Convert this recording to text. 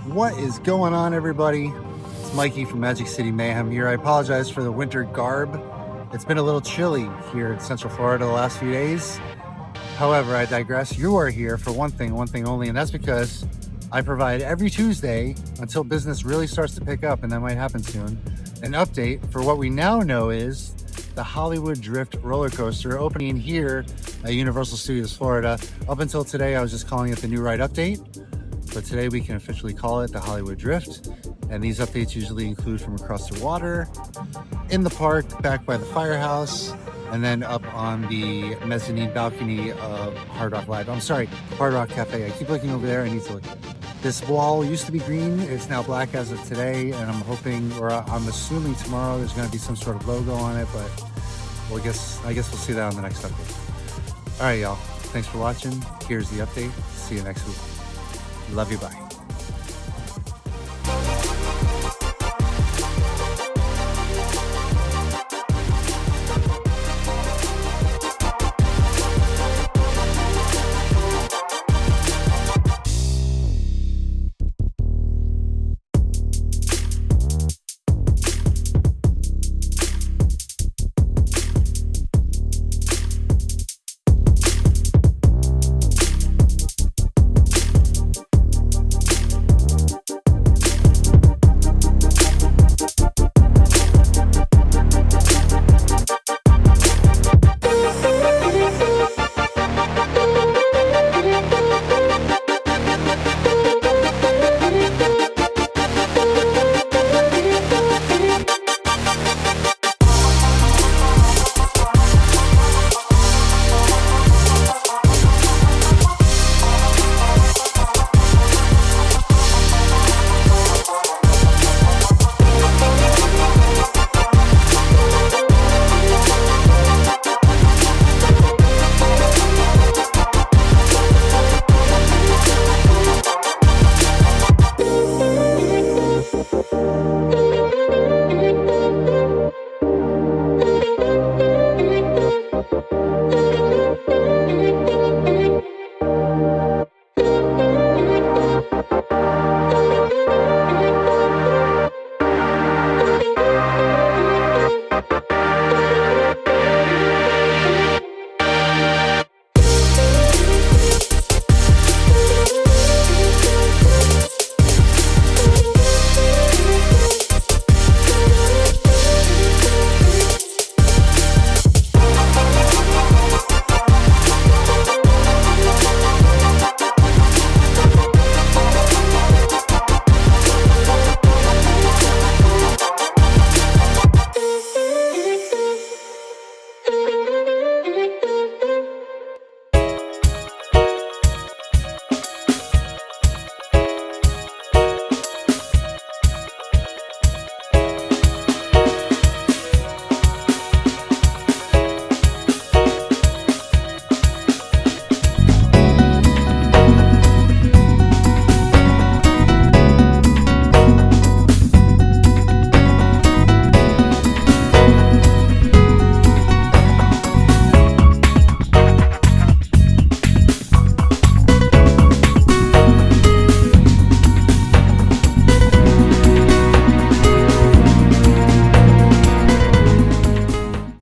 What is going on, everybody? It's Mikey from Magic City Mayhem here. I apologize for the winter garb. It's been a little chilly here in Central Florida the last few days. However, I digress. You are here for one thing only, and that's because I provide every Tuesday until business really starts to pick up, and that might happen soon, an update for what we now know is the Hollywood Drift roller coaster opening here at Universal Studios Florida. Up until today, I was just calling it the new ride update, but today we can officially call it the Hollywood Drift. And these updates usually include from across the water, in the park, back by the firehouse, and then up on the mezzanine balcony of Hard Rock Live. I'm sorry, Hard Rock Cafe. I keep looking over there. I need to look. This wall used to be green. It's now black as of today, and I'm hoping, or I'm assuming tomorrow there's going to be some sort of logo on it, but well, I guess we'll see that on the next update. All right, y'all. Thanks for watching. Here's the update. See you next week. Love you. Bye.